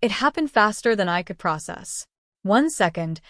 It happened faster than I could process. 1 second,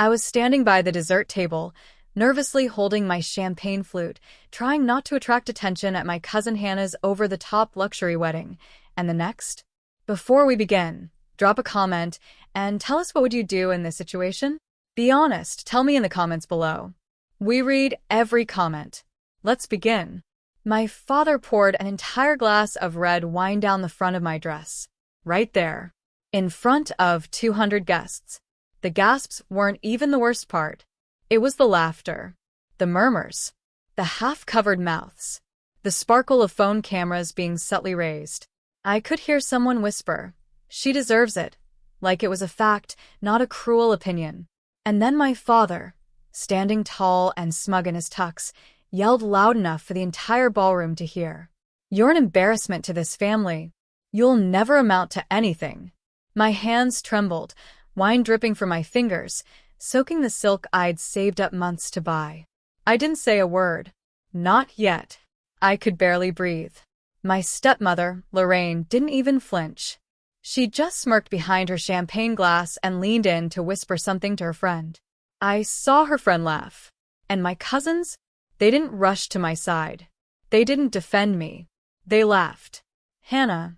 I was standing by the dessert table, nervously holding my champagne flute, trying not to attract attention at my cousin Hannah's over-the-top luxury wedding. And the next? Before we begin, drop a comment and tell us what would you do in this situation? Be honest, tell me in the comments below. We read every comment. Let's begin. My father poured an entire glass of red wine down the front of my dress. Right there. In front of 200 guests. The gasps weren't even the worst part. It was the laughter. The murmurs. The half-covered mouths. The sparkle of phone cameras being subtly raised. I could hear someone whisper, "She deserves it," like it was a fact, not a cruel opinion. And then my father, standing tall and smug in his tux, yelled loud enough for the entire ballroom to hear. "You're an embarrassment to this family. You'll never amount to anything." My hands trembled, wine dripping from my fingers, soaking the silk I'd saved up months to buy. I didn't say a word. Not yet. I could barely breathe. My stepmother, Lorraine, didn't even flinch. She just smirked behind her champagne glass and leaned in to whisper something to her friend. I saw her friend laugh. And my cousins? They didn't rush to my side. They didn't defend me. They laughed. Hannah,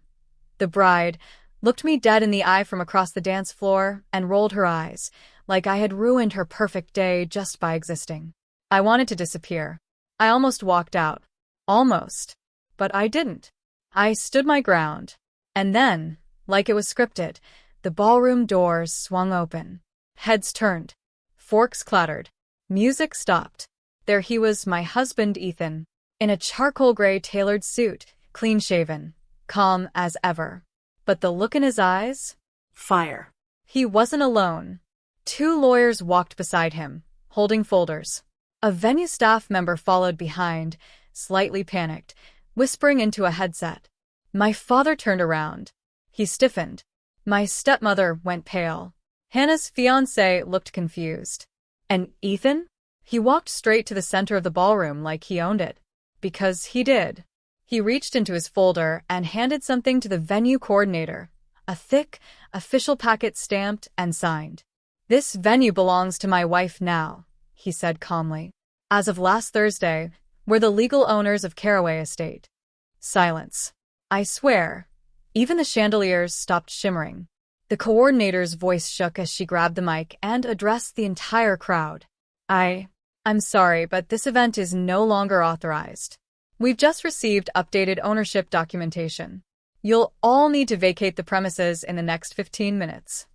the bride, looked me dead in the eye from across the dance floor and rolled her eyes, like I had ruined her perfect day just by existing. I wanted to disappear. I almost walked out. Almost. But I didn't. I stood my ground. And then, like it was scripted, the ballroom doors swung open. Heads turned. Forks clattered. Music stopped. There he was, my husband Ethan, in a charcoal gray tailored suit, clean-shaven, calm as ever. But the look in his eyes? Fire. He wasn't alone. 2 lawyers walked beside him, holding folders. A venue staff member followed behind, slightly panicked, whispering into a headset. My father turned around. He stiffened. My stepmother went pale. Hannah's fiancé looked confused. And Ethan? He walked straight to the center of the ballroom like he owned it. Because he did. He reached into his folder and handed something to the venue coordinator. A thick, official packet stamped and signed. "This venue belongs to my wife now," he said calmly. "As of last Thursday, we're the legal owners of Caraway Estate." Silence. I swear, even the chandeliers stopped shimmering. The coordinator's voice shook as she grabbed the mic and addressed the entire crowd. I'm sorry, but this event is no longer authorized. We've just received updated ownership documentation. You'll all need to vacate the premises in the next 15 minutes.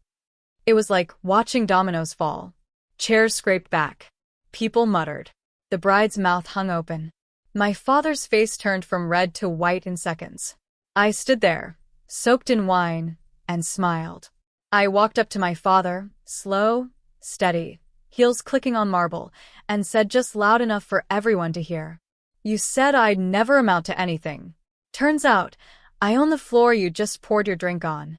It was like watching dominoes fall. Chairs scraped back. People muttered. The bride's mouth hung open. My father's face turned from red to white in seconds. I stood there, soaked in wine, and smiled. I walked up to my father, slow, steady, heels clicking on marble, and said just loud enough for everyone to hear. "You said I'd never amount to anything. Turns out, I own the floor you just poured your drink on."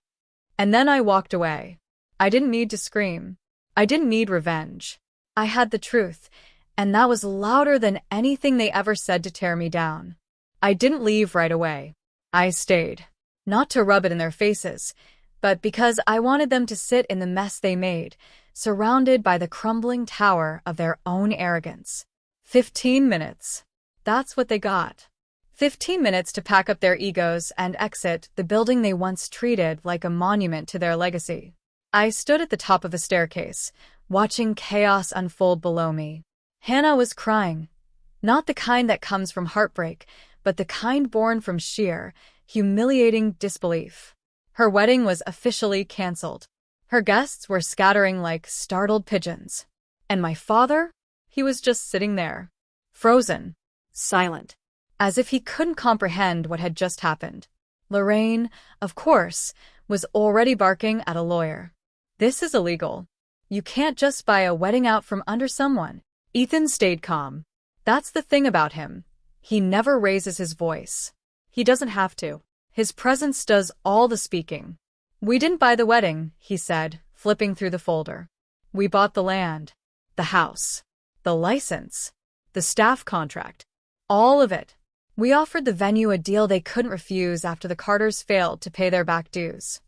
And then I walked away. I didn't need to scream. I didn't need revenge. I had the truth, and that was louder than anything they ever said to tear me down. I didn't leave right away. I stayed. Not to rub it in their faces, but because I wanted them to sit in the mess they made, surrounded by the crumbling tower of their own arrogance. 15 minutes. That's what they got. 15 minutes to pack up their egos and exit the building they once treated like a monument to their legacy. I stood at the top of the staircase, watching chaos unfold below me. Hannah was crying. Not the kind that comes from heartbreak, but the kind born from sheer, humiliating disbelief. Her wedding was officially canceled. Her guests were scattering like startled pigeons. And my father? He was just sitting there. Frozen. Silent. As if he couldn't comprehend what had just happened. Lorraine, of course, was already barking at a lawyer. "This is illegal. You can't just buy a wedding out from under someone." Ethan stayed calm. That's the thing about him. He never raises his voice. He doesn't have to. His presence does all the speaking. "We didn't buy the wedding," he said, flipping through the folder. "We bought the land, the house, the license, the staff contract, all of it. We offered the venue a deal they couldn't refuse after the Carters failed to pay their back dues."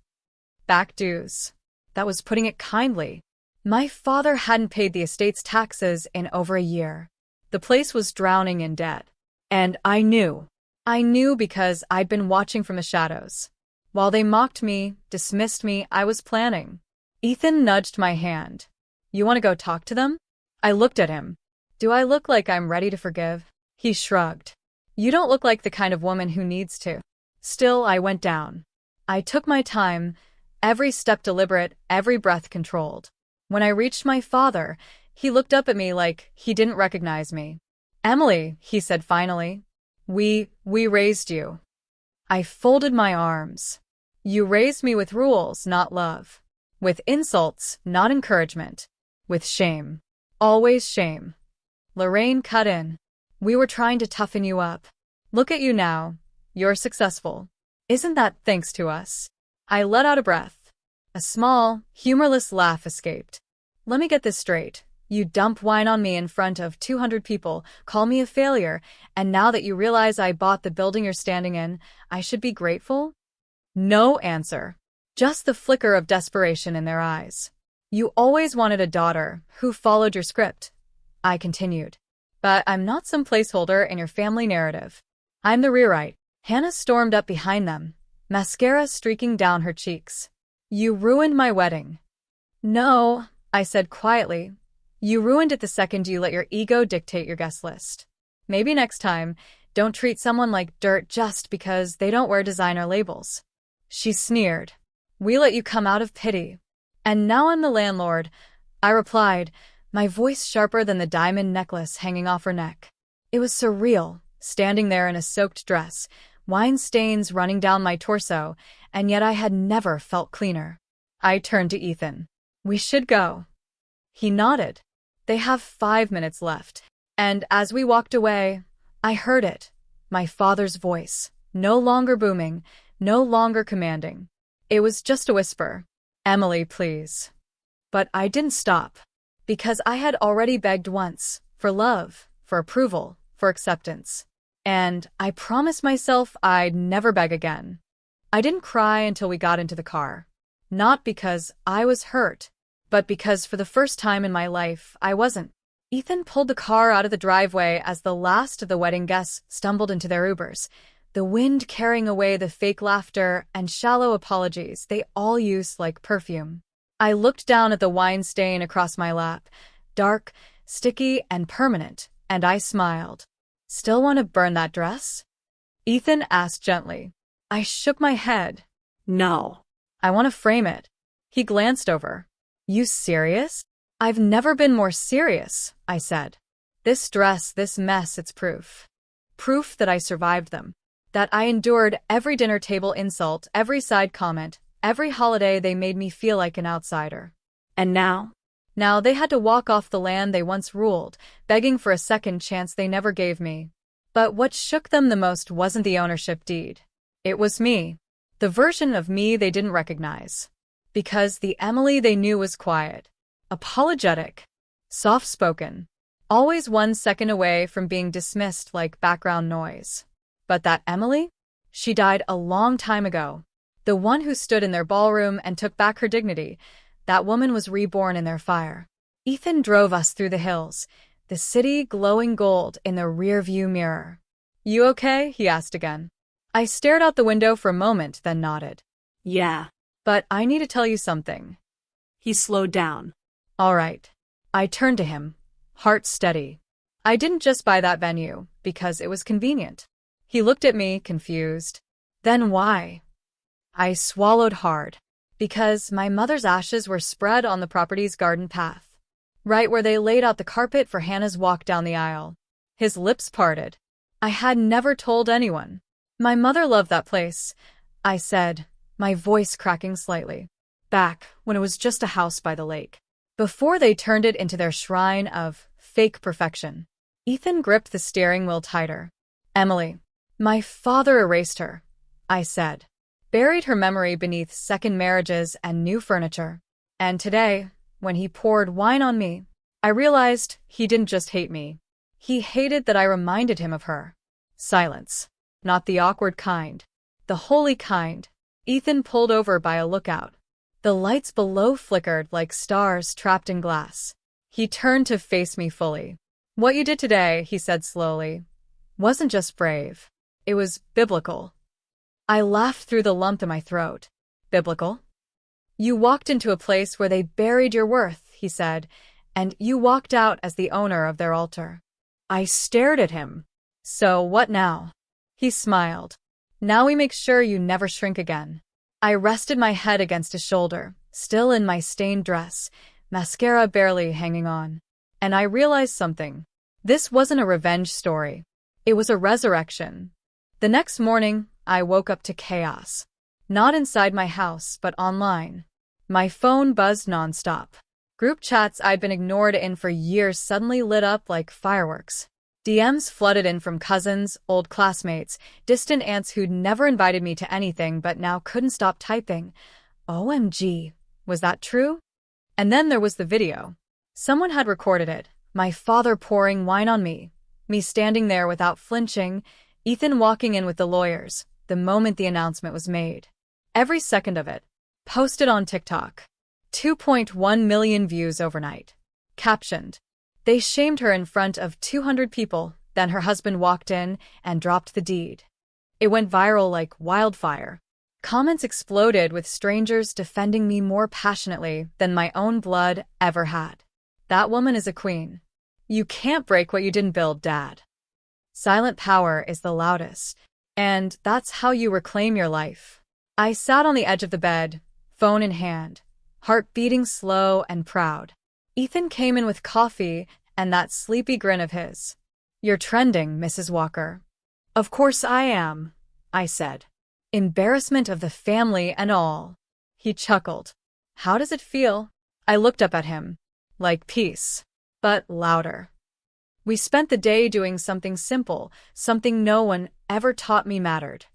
Back dues. That was putting it kindly. My father hadn't paid the estate's taxes in over a year. The place was drowning in debt. And I knew. I knew because I'd been watching from the shadows. While they mocked me, dismissed me, I was planning. Ethan nudged my hand. You want to go talk to them? I looked at him. Do I look like I'm ready to forgive? He shrugged. You don't look like the kind of woman who needs to. Still, I went down. I took my time, every step deliberate, every breath controlled. When I reached my father, he looked up at me like he didn't recognize me. Emily, he said finally. We raised you. I folded my arms. You raised me with rules, not love. With insults, not encouragement. With shame. Always shame. Lorraine cut in. We were trying to toughen you up. Look at you now. You're successful. Isn't that thanks to us? I let out a breath. A small, humorless laugh escaped. Let me get this straight. You dump wine on me in front of 200 people, call me a failure, and now that you realize I bought the building you're standing in, I should be grateful? No answer. Just the flicker of desperation in their eyes. You always wanted a daughter who followed your script. I continued. But I'm not some placeholder in your family narrative. I'm the rewrite. Hannah stormed up behind them, mascara streaking down her cheeks. You ruined my wedding. No, I said quietly. You ruined it the second you let your ego dictate your guest list. Maybe next time, don't treat someone like dirt just because they don't wear designer labels. She sneered. We let you come out of pity. And now I'm the landlord, I replied, my voice sharper than the diamond necklace hanging off her neck. It was surreal, standing there in a soaked dress, wine stains running down my torso, and yet I had never felt cleaner. I turned to Ethan. We should go. He nodded. They have 5 minutes left. And as we walked away, I heard it. My father's voice, no longer booming, no longer commanding. It was just a whisper. Emily, please. But I didn't stop. Because I had already begged once, for love, for approval, for acceptance. And I promised myself I'd never beg again. I didn't cry until we got into the car. Not because I was hurt, but because for the first time in my life, I wasn't. Ethan pulled the car out of the driveway as the last of the wedding guests stumbled into their Ubers, the wind carrying away the fake laughter and shallow apologies they all used like perfume. I looked down at the wine stain across my lap, dark, sticky, and permanent, and I smiled. Still want to burn that dress? Ethan asked gently. I shook my head. No. I want to frame it. He glanced over. You serious? I've never been more serious, I said. This dress, this mess, it's proof. Proof that I survived them. That I endured every dinner table insult, every side comment, every holiday they made me feel like an outsider. And now? Now they had to walk off the land they once ruled, begging for a second chance they never gave me. But what shook them the most wasn't the ownership deed. It was me. The version of me they didn't recognize. Because the Emily they knew was quiet, apologetic, soft-spoken, always 1 second away from being dismissed like background noise. But that Emily? She died a long time ago. The one who stood in their ballroom and took back her dignity, that woman was reborn in their fire. Ethan drove us through the hills, the city glowing gold in the rearview mirror. You okay? He asked again. I stared out the window for a moment, then nodded. Yeah. But I need to tell you something. He slowed down. All right. I turned to him, heart steady. I didn't just buy that venue because it was convenient. He looked at me, confused. Then why? I swallowed hard. Because my mother's ashes were spread on the property's garden path, right where they laid out the carpet for Hannah's walk down the aisle. His lips parted. I had never told anyone. My mother loved that place, I said, my voice cracking slightly. Back when it was just a house by the lake. Before they turned it into their shrine of fake perfection. Ethan gripped the steering wheel tighter. Emily. My father erased her, I said. Buried her memory beneath second marriages and new furniture. And today, when he poured wine on me, I realized he didn't just hate me. He hated that I reminded him of her. Silence. Not the awkward kind. The holy kind. Ethan pulled over by a lookout. The lights below flickered like stars trapped in glass. He turned to face me fully. "What you did today," he said slowly, "wasn't just brave. It was biblical." I laughed through the lump in my throat. "Biblical?" "You walked into a place where they buried your worth," he said, "and you walked out as the owner of their altar." I stared at him. "So what now?" He smiled. "Now we make sure you never shrink again." I rested my head against his shoulder, still in my stained dress, mascara barely hanging on. And I realized something. This wasn't a revenge story. It was a resurrection. The next morning, I woke up to chaos. Not inside my house, but online. My phone buzzed nonstop. Group chats I'd been ignored in for years suddenly lit up like fireworks. DMs flooded in from cousins, old classmates, distant aunts who'd never invited me to anything but now couldn't stop typing. OMG, was that true? And then there was the video. Someone had recorded it, my father pouring wine on me standing there without flinching, Ethan walking in with the lawyers, the moment the announcement was made. Every second of it. Posted on TikTok. 2.1 million views overnight. Captioned. They shamed her in front of 200 people, then her husband walked in and dropped the deed. It went viral like wildfire. Comments exploded with strangers defending me more passionately than my own blood ever had. "That woman is a queen. You can't break what you didn't build, Dad." Silent power is the loudest. And that's how you reclaim your life. I sat on the edge of the bed, phone in hand, heart beating slow and proud. Ethan came in with coffee and that sleepy grin of his. "You're trending, Mrs. Walker." "Of course I am," I said. "Embarrassment of the family and all." He chuckled. "How does it feel?" I looked up at him. "Like peace." But louder. We spent the day doing something simple, something no one ever taught me mattered.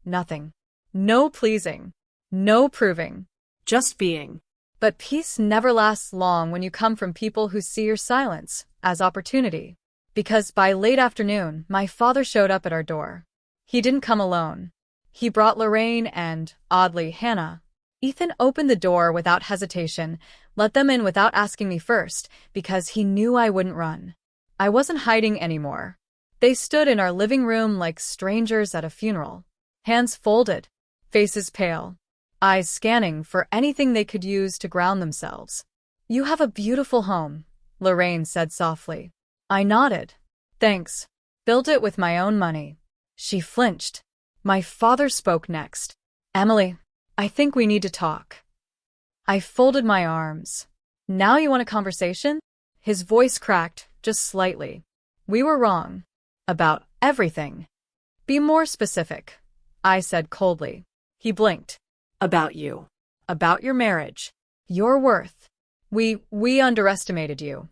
Nothing. No pleasing. No proving. Just being. But peace never lasts long when you come from people who see your silence as opportunity. Because by late afternoon, my father showed up at our door. He didn't come alone. He brought Lorraine and, oddly, Hannah. Ethan opened the door without hesitation, let them in without asking me first, because he knew I wouldn't run. I wasn't hiding anymore. They stood in our living room like strangers at a funeral. Hands folded, faces pale, eyes scanning for anything they could use to ground themselves. "You have a beautiful home," Lorraine said softly. I nodded. "Thanks. Built it with my own money." She flinched. My father spoke next. "Emily, I think we need to talk." I folded my arms. "Now you want a conversation?" His voice cracked, just slightly. "We were wrong. About everything." "Be more specific," I said coldly. He blinked. "About you. About your marriage. Your worth. We underestimated you."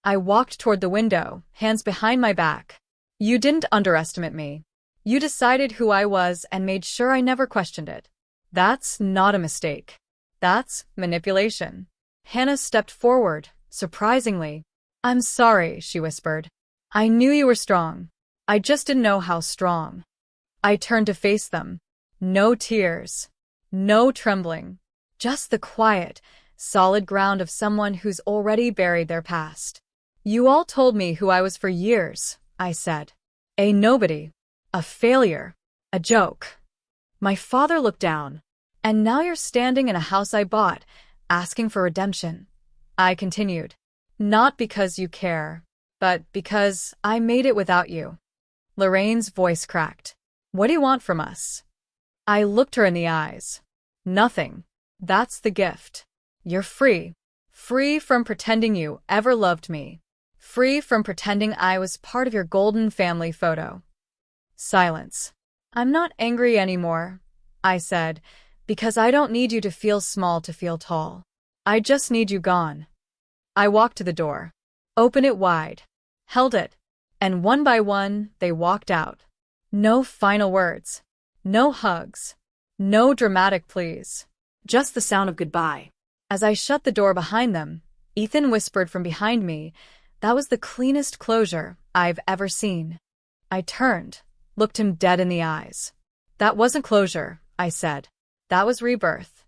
I walked toward the window, hands behind my back. "You didn't underestimate me. You decided who I was and made sure I never questioned it. That's not a mistake. That's manipulation." Hannah stepped forward, surprisingly. "I'm sorry," she whispered. "I knew you were strong. I just didn't know how strong." I turned to face them. No tears. No trembling. Just the quiet, solid ground of someone who's already buried their past. "You all told me who I was for years," I said. "A nobody. A failure. A joke." My father looked down. "And now you're standing in a house I bought, asking for redemption." I continued. "Not because you care, but because I made it without you." Lorraine's voice cracked. "What do you want from us?" I looked her in the eyes. "Nothing. That's the gift. You're free. Free from pretending you ever loved me. Free from pretending I was part of your golden family photo." Silence. "I'm not angry anymore," I said, "because I don't need you to feel small to feel tall. I just need you gone." I walked to the door. Opened it wide. Held it. And one by one, they walked out. No final words. No hugs. No dramatic pleas. Just the sound of goodbye. As I shut the door behind them, Ethan whispered from behind me, "That was the cleanest closure I've ever seen." I turned, looked him dead in the eyes. "That wasn't closure," I said. "That was rebirth."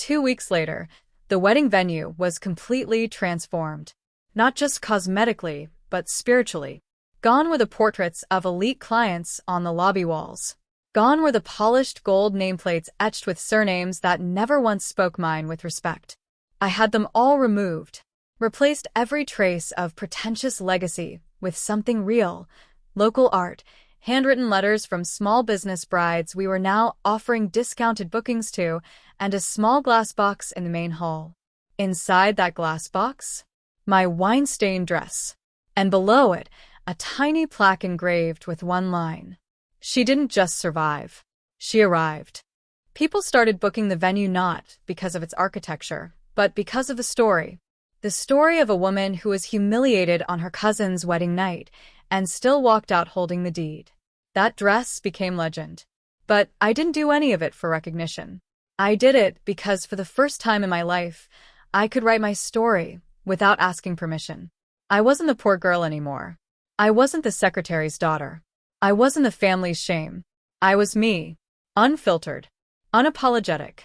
2 weeks later, the wedding venue was completely transformed. Not just cosmetically, but spiritually. Gone were the portraits of elite clients on the lobby walls. Gone were the polished gold nameplates etched with surnames that never once spoke mine with respect. I had them all removed, replaced every trace of pretentious legacy with something real, local art, handwritten letters from small business brides we were now offering discounted bookings to, and a small glass box in the main hall. Inside that glass box, my wine-stained dress, and below it, a tiny plaque engraved with one line. She didn't just survive. She arrived. People started booking the venue not because of its architecture, but because of the story. The story of a woman who was humiliated on her cousin's wedding night and still walked out holding the deed. That dress became legend. But I didn't do any of it for recognition. I did it because for the first time in my life, I could write my story without asking permission. I wasn't the poor girl anymore. I wasn't the secretary's daughter. I wasn't the family's shame. I was me, unfiltered, unapologetic,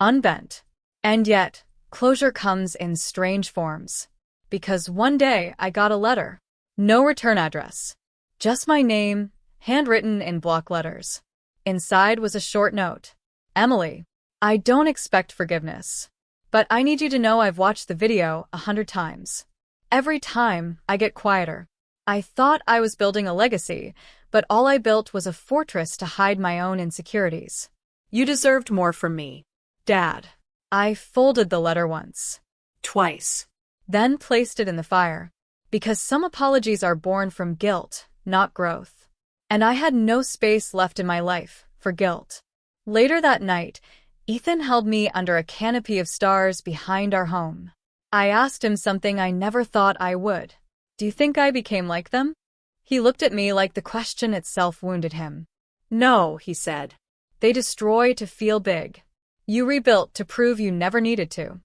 unbent. And yet, closure comes in strange forms. Because one day I got a letter. No return address. Just my name, handwritten in block letters. Inside was a short note. Emily, I don't expect forgiveness. But I need you to know I've watched the video 100 times. Every time, I get quieter. I thought I was building a legacy, but all I built was a fortress to hide my own insecurities. You deserved more from me. Dad. I folded the letter once. Twice. Then placed it in the fire. Because some apologies are born from guilt, not growth. And I had no space left in my life for guilt. Later that night, Ethan held me under a canopy of stars behind our home. I asked him something I never thought I would. Do you think I became like them? He looked at me like the question itself wounded him. No, he said. They destroy to feel big. You rebuilt to prove you never needed to.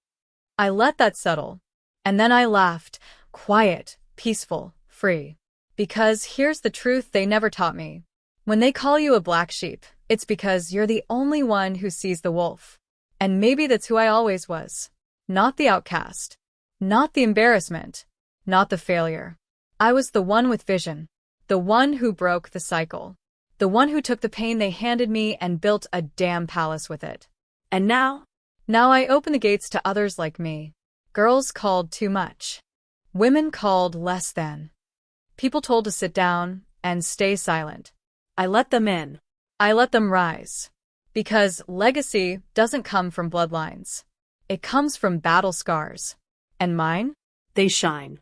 I let that settle. And then I laughed, quiet, peaceful, free. Because here's the truth they never taught me. When they call you a black sheep, it's because you're the only one who sees the wolf. And maybe that's who I always was. Not the outcast. Not the embarrassment. Not the failure. I was the one with vision. The one who broke the cycle. The one who took the pain they handed me and built a damn palace with it. And now? Now I open the gates to others like me. Girls called too much. Women called less than. People told to sit down and stay silent. I let them in. I let them rise. Because legacy doesn't come from bloodlines. It comes from battle scars. And mine? They shine.